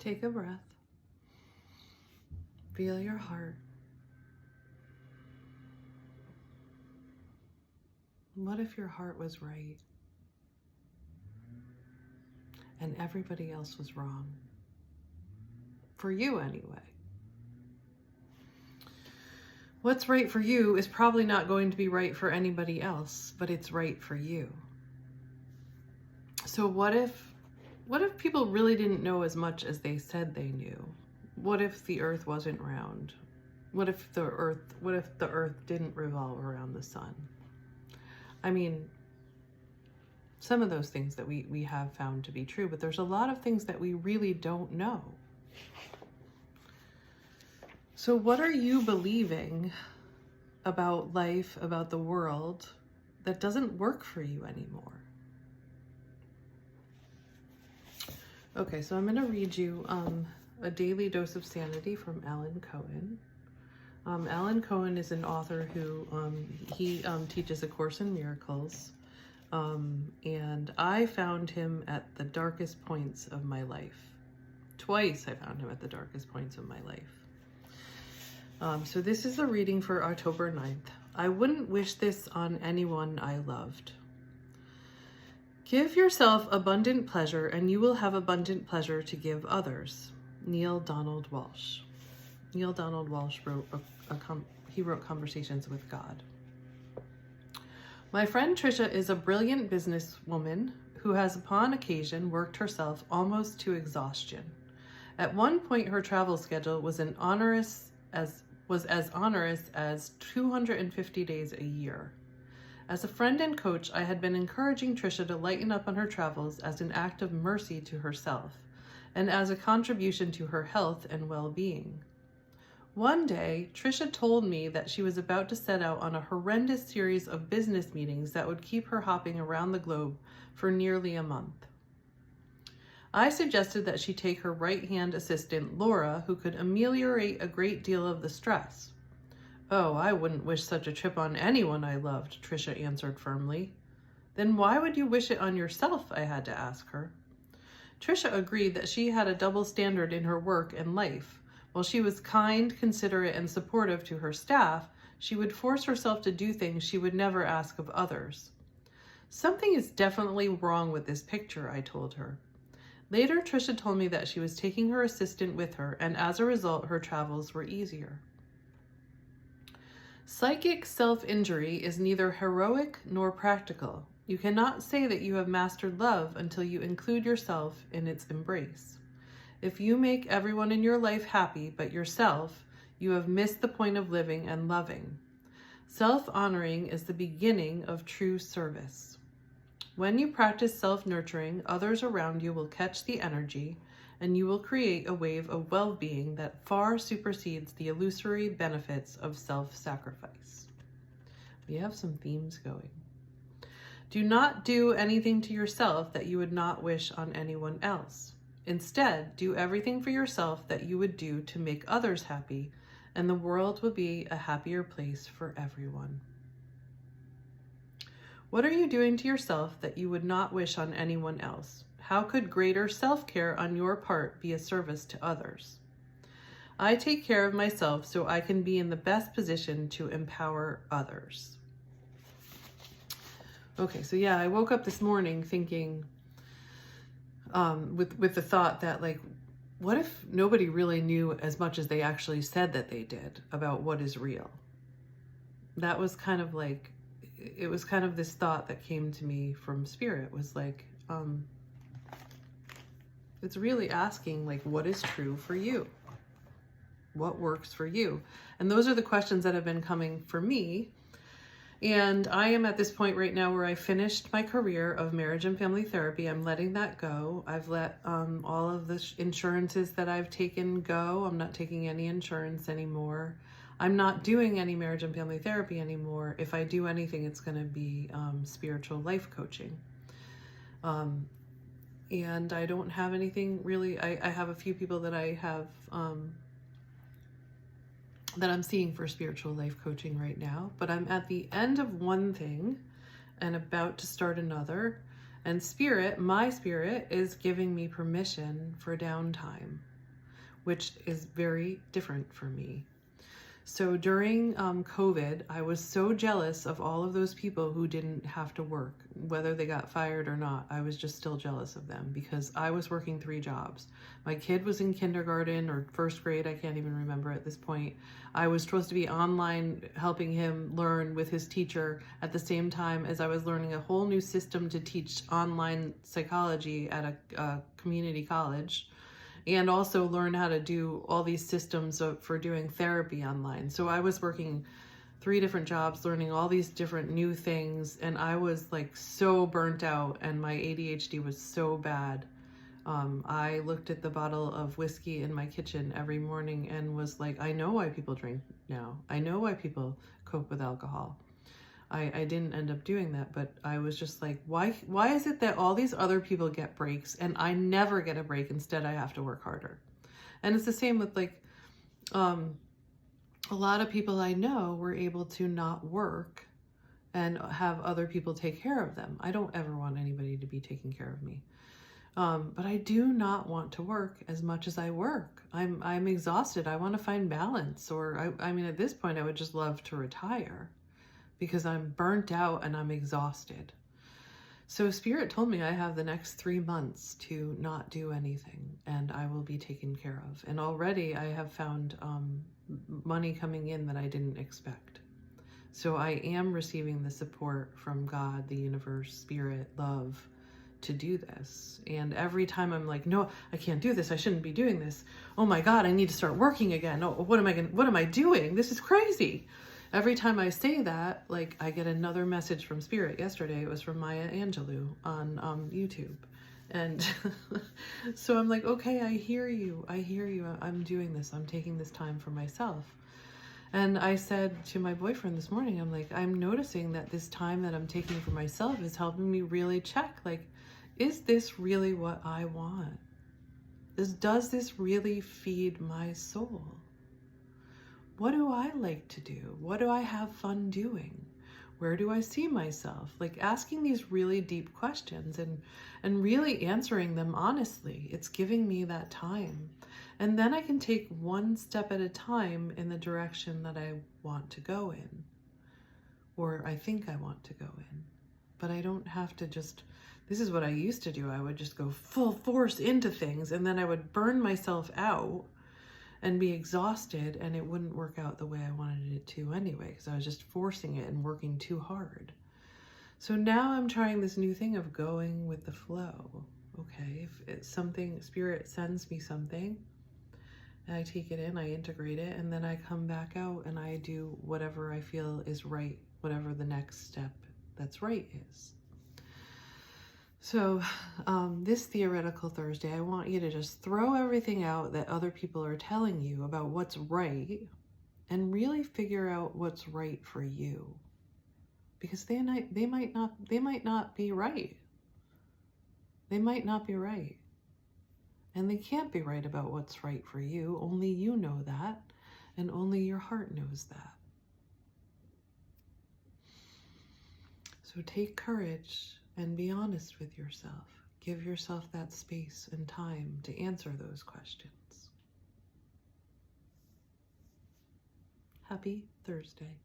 Take a breath. Feel your heart. What if your heart was right and everybody else was wrong? For you, anyway. What's right for you is probably not going to be right for anybody else, but it's right for you. So what if people really didn't know as much as they said they knew? What if the earth wasn't round? What if the earth didn't revolve around the sun? I mean, some of those things that we have found to be true, but there's a lot of things that we really don't know. So what are you believing about life, about the world, that doesn't work for you anymore? Okay, so I'm going to read you A Daily Dose of Sanity from Alan Cohen. Alan Cohen is an author who he teaches A Course in Miracles, and I found him at the darkest points of my life. Twice I found him at the darkest points of my life. So this is the reading for October 9th. I wouldn't wish this on anyone I loved. Give yourself abundant pleasure and you will have abundant pleasure to give others. Neale Donald Walsch. Neale Donald Walsch wrote he wrote Conversations with God. My friend Trisha is a brilliant businesswoman who has upon occasion worked herself almost to exhaustion. At one point her travel schedule was as onerous as 250 days a year. As a friend and coach, I had been encouraging Trisha to lighten up on her travels as an act of mercy to herself and as a contribution to her health and well-being. One day, Trisha told me that she was about to set out on a horrendous series of business meetings that would keep her hopping around the globe for nearly a month. I suggested that she take her right-hand assistant, Laura, who could ameliorate a great deal of the stress. Oh, I wouldn't wish such a trip on anyone I loved, Trisha answered firmly. Then why would you wish it on yourself? I had to ask her. Trisha agreed that she had a double standard in her work and life. While she was kind, considerate, and supportive to her staff, she would force herself to do things she would never ask of others. Something is definitely wrong with this picture, I told her. Later, Trisha told me that she was taking her assistant with her, and as a result, her travels were easier. Psychic self-injury is neither heroic nor practical. You cannot say that you have mastered love until you include yourself in its embrace. If you make everyone in your life happy but yourself, you have missed the point of living and loving. Self-honoring is the beginning of true service. When you practice self-nurturing, others around you will catch the energy, and you will create a wave of well-being that far supersedes the illusory benefits of self-sacrifice. We have some themes going. Do not do anything to yourself that you would not wish on anyone else. Instead, do everything for yourself that you would do to make others happy, and the world will be a happier place for everyone. What are you doing to yourself that you would not wish on anyone else? How could greater self-care on your part be a service to others? I take care of myself so I can be in the best position to empower others. Okay, so yeah, I woke up this morning thinking, with the thought that, like, what if nobody really knew as much as they actually said that they did about what is real? That was kind of like, it was kind of this thought that came to me from Spirit, was like, it's really asking, like, what is true for you? What works for you? And those are the questions that have been coming for me. And I am at this point right now where I finished my career of marriage and family therapy. I'm letting that go. I've let all of the insurances that I've taken go. I'm not taking any insurance anymore. I'm not doing any marriage and family therapy anymore. If I do anything, it's going to be spiritual life coaching. And I don't have anything really. I have a few people that I have that I'm seeing for spiritual life coaching right now, but I'm at the end of one thing and about to start another. And Spirit, my Spirit, is giving me permission for downtime. which is very different for me. So during COVID, I was so jealous of all of those people who didn't have to work, whether they got fired or not. I was just still jealous of them because I was working 3 jobs. My kid was in kindergarten or first grade. I can't even remember at this point. I was supposed to be online helping him learn with his teacher at the same time as I was learning a whole new system to teach online psychology at a community college, and also learn how to do all these systems for doing therapy online. So I was working 3 different jobs, learning all these different new things, and I was like so burnt out, and my ADHD was so bad. I looked at the bottle of whiskey in my kitchen every morning and was like, I know why people drink now. I know why people cope with alcohol. I didn't end up doing that, but I was just like, why is it that all these other people get breaks and I never get a break? Instead, I have to work harder. And it's the same with like, a lot of people I know were able to not work and have other people take care of them. I don't ever want anybody to be taking care of me. But I do not want to work as much as I work. I'm exhausted. I want to find balance, or I mean, at this point, I would just love to retire, because I'm burnt out and I'm exhausted. So Spirit told me I have the next 3 months to not do anything and I will be taken care of. And already I have found money coming in that I didn't expect. So I am receiving the support from God, the universe, Spirit, love to do this. And every time I'm like, no, I can't do this. I shouldn't be doing this. Oh my God, I need to start working again. Oh, what am I doing? This is crazy. Every time I say that, like, I get another message from Spirit. Yesterday, it was from Maya Angelou on YouTube. And so I'm like, okay, I hear you. I'm doing this. I'm taking this time for myself. And I said to my boyfriend this morning, I'm like, I'm noticing that this time that I'm taking for myself is helping me really check, like, is this really what I want? Does this really feed my soul? What do I like to do? What do I have fun doing? Where do I see myself? Like, asking these really deep questions and really answering them honestly. It's giving me that time. And then I can take one step at a time in the direction that I want to go in, or I think I want to go in. But I don't have to just, this is what I used to do. I would just go full force into things, and then I would burn myself out and be exhausted, and it wouldn't work out the way I wanted it to anyway, because I was just forcing it and working too hard. So now I'm trying this new thing of going with the flow. Okay, if it's something, Spirit sends me something, and I take it in, I integrate it, and then I come back out and I do whatever I feel is right, whatever the next step that's right is. So this Theoretical Thursday, I want you to just throw everything out that other people are telling you about what's right and really figure out what's right for you. Because they might not be right. They might not be right. And they can't be right about what's right for you. Only you know that, and only your heart knows that. So take courage and be honest with yourself. Give yourself that space and time to answer those questions. Happy Thursday.